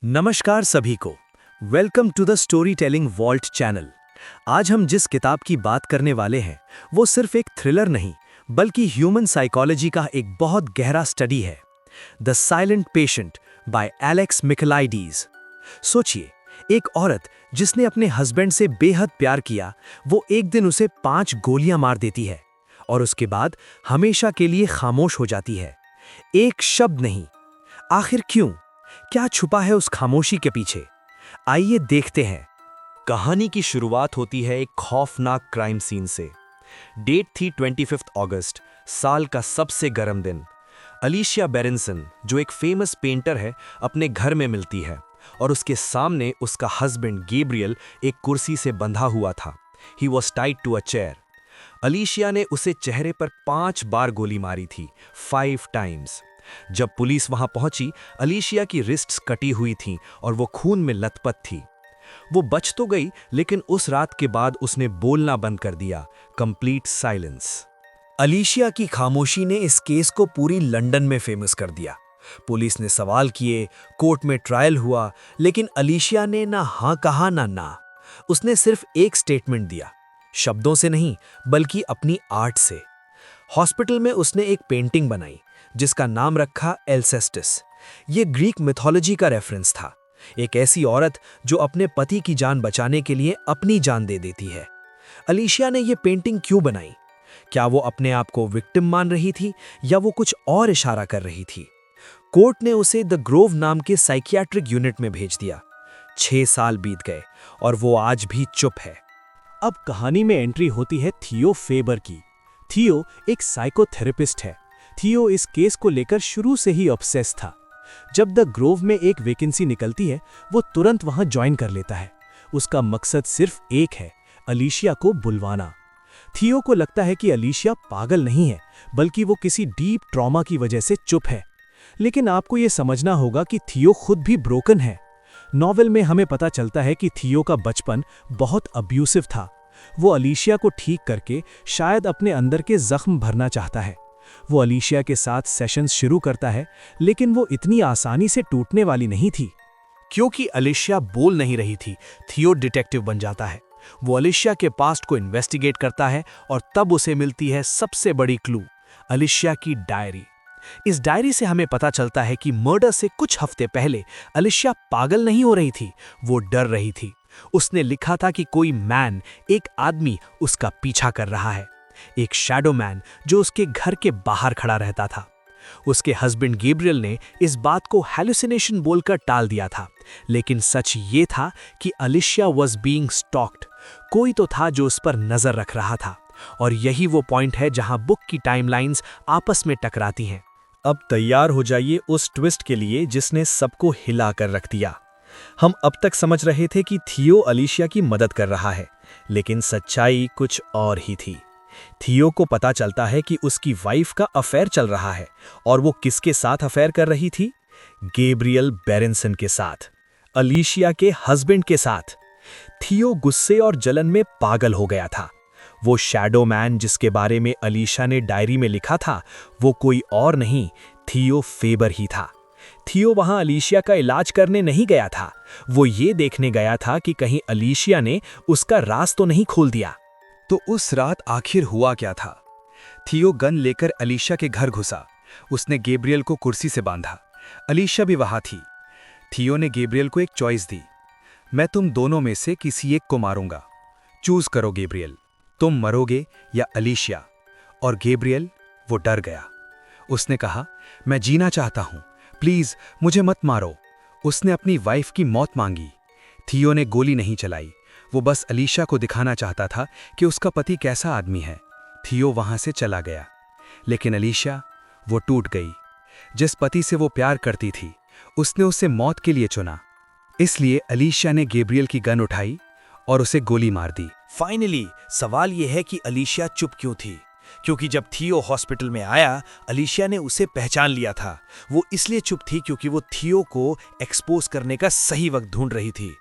नमस्कार सभी को। Welcome to the story telling vault channel. आज हम जिस किताब की बात करने वाले हैं वो सिर्फ एक थ्रिलर नहीं बल्कि ह्यूमन साइकोलॉजी का एक बहुत गहरा स्टडी है। The silent patient by Alex Michaelides. सोचिए, एक औरत जिसने अपने हस्बैंड से बेहद प्यार किया, वो एक दिन उसे 5 गोलियां मार देती है और उसके बाद हमेशा के लिए खामोश हो जाती है। एक शब्द नहीं। आखिर क्यों? क्या छुपा है उस खामोशी के पीछे? आइए देखते हैं। कहानी की शुरुआत होती है एक खौफनाक क्राइम सीन से। डेट थी 25 अगस्त, साल का सबसे गर्म दिन। अलीशिया बेरेंसन, जो एक फेमस पेंटर है, अपने घर में मिलती है और उसके सामने उसका हस्बैंड गैब्रियल एक कुर्सी से बंधा हुआ था। He was tied to a chair. Alicia ने उसे चेहरे पर 5 बार गोली मारी थी, 5 टाइम्स। जब पुलिस वहां पहुंची, अलीशिया की रिस्ट्स कटी हुई थीं और वो खून में लथपथ थी। वो बच तो गई, लेकिन उस रात के बाद उसने बोलना बंद कर दिया। Complete silence. अलीशिया की खामोशी ने इस केस को पूरी लंदन में फेमस कर दिया। पुलिस ने सवाल किए, कोर्ट में ट्रायल हुआ, लेकिन अलीशिया ने ना हाँ कहा ना। उसने सिर्फ एक स्टेटमेंट दिया, शब्दों से नहीं बल्कि अपनी आर्ट से। हॉस्पिटल में उसने एक पेंटिंग बनाई जिसका नाम रखा एल्सेस्टिस। ये ग्रीक मिथोलॉजी का रेफरेंस था। एक ऐसी औरत जो अपने पति की जान बचाने के लिए अपनी जान दे देती है। अलीशिया ने ये पेंटिंग क्यों बनाई? क्या वो अपने आप को विक्टिम मान रही थी या वो कुछ और इशारा कर रही थी? कोर्ट ने उसे द ग्रोव नाम के साइकियाट्रिक यूनिट में भेज दिया। 6 साल बीत गए और वो आज भी चुप है। अब कहानी में एंट्री होती है थियो फेबर की। थियो एक साइकोथेरेपिस्ट है। थियो इस केस को लेकर शुरू से ही ऑब्सेस था। जब द ग्रोव में एक वैकेंसी निकलती है, वो तुरंत वहां ज्वाइन कर लेता है। उसका मकसद सिर्फ एक है, अलीशिया को बुलवाना। थियो को लगता है कि अलीशिया पागल नहीं है, बल्कि वो किसी डीप ट्रॉमा की वजह से चुप है। लेकिन आपको ये समझना होगा कि थियो खुद भी ब्रोकन है। नॉवेल में हमें पता चलता है कि थियो का बचपन बहुत अब्यूसिव था। वो अलीशिया को ठीक करके शायद अपने अंदर के जख्म भरना चाहता है। वो अलीशिया के साथ सेशंस शुरू करता है, लेकिन वो इतनी आसानी से टूटने वाली नहीं थी। क्योंकि अलीशिया बोल नहीं रही थी, थियो डिटेक्टिव बन जाता है। वो अलीशिया के पास्ट को इन्वेस्टिगेट करता है और तब उसे मिलती है सबसे बड़ी क्लू, अलीशिया की डायरी। इस डायरी से हमें पता चलता है कि मर्डर से कुछ हफ्ते पहले अलीशिया पागल नहीं हो रही थी, वो डर रही थी। उसने लिखा था कि कोई मैन, एक आदमी उसका पीछा कर रहा है, एक शैडो मैन जो उसके घर के बाहर खड़ा रहता था। उसके हस्बैंड गैब्रियल ने इस बात को हैलुसिनेशन बोलकर टाल दिया था, लेकिन सच ये था कि अलीशिया वाज बीइंग स्टॉक्ड। कोई तो था जो उस पर नजर रख रहा था, और यही वो पॉइंट है जहां बुक की टाइमलाइंस आपस में टकराती हैं। अब तैयार हो जाइए उस ट्विस्ट के लिए जिसने सबको हिला कर रख दिया। हम अब तक समझ रहे थे कि थियो अलीशिया की मदद कर रहा है, लेकिन सच्चाई कुछ और ही थी। थियो को पता चलता है कि उसकी वाइफ का अफेयर चल रहा है, और वो किसके साथ अफेयर कर रही थी? गैब्रियल बेरेंसन के साथ, अलीशिया के हस्बैंड के साथ। थियो गुस्से और जलन में पागल हो गया था। वो शैडो मैन जिसके बारे में अलीशिया ने डायरी में लिखा था, वो कोई और नहीं, थियो फेबर ही था। थियो वहां अलीशिया का इलाज करने नहीं गया था, वो ये देखने गया था कि कहीं अलीशिया ने उसका राज तो नहीं खोल दिया। तो उस रात आखिर हुआ क्या था? थियो गन लेकर अलीशिया के घर घुसा। उसने गैब्रियल को कुर्सी से बांधा। अलीशिया भी वहां थी। थियो ने गैब्रियल को एक चॉइस दी, मैं तुम दोनों में से किसी एक को मारूंगा, चूज करो गैब्रियल, तुम मरोगे या अलीशिया। और गैब्रियल, वो डर गया। उसने कहा, मैं जीना चाहता हूं, प्लीज मुझे मत मारो। उसने अपनी वाइफ की मौत मांगी। थियो ने गोली नहीं चलाई, वो बस अलीशिया को दिखाना चाहता था कि उसका पति कैसा आदमी है। थियो वहां से चला गया, लेकिन अलीशिया, वो टूट गई। जिस पति से वो प्यार करती थी, उसने उसे मौत के लिए चुना। इसलिए अलीशिया ने गैब्रियल की गन उठाई और उसे गोली मार दी। फाइनली सवाल यह है कि अलीशिया चुप क्यों थी? क्योंकि जब थियो हॉस्पिटल में आया, अलीशिया ने उसे पहचान लिया था। वो इसलिए चुप थी क्योंकि वो थियो को एक्सपोज करने का सही वक्त ढूंढ रही थी।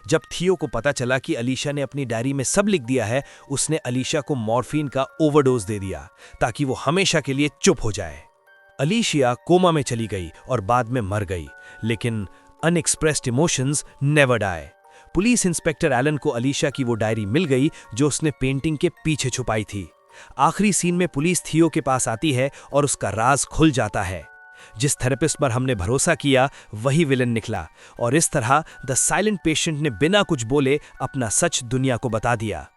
जब थियो को पता चला कि अलीशिया ने अपनी डायरी में सब लिख दिया है, उसने अलीशिया को मॉर्फिन का ओवरडोज दे दिया ताकि वो हमेशा के लिए चुप हो जाए। अलीशिया कोमा में चली गई और बाद में मर गई, लेकिन unexpressed emotions never die. Police inspector Alan को अलीशा की वो डायरी मिल गई जो उसने पेंटिंग के पीछे छुपाई थी। आखिरी सीन में पुलिस थियो के पास आती है और उसका राज खुल जाता है। जिस थेरेपिस्ट पर हमने भरोसा किया वही विलन निकला और इस तरह द साइलेंट पेशेंट ने बिना कुछ बोले अपना सच दुनिया को बता दिया।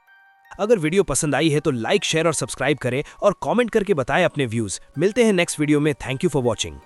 अगर वीडियो पसंद आई है तो लाइक, शेयर और सब्सक्राइब करें और कमेंट करके बताएं अपने व्यूज। मिलते हैं नेक्स्ट वीडियो में। Thank you for watching.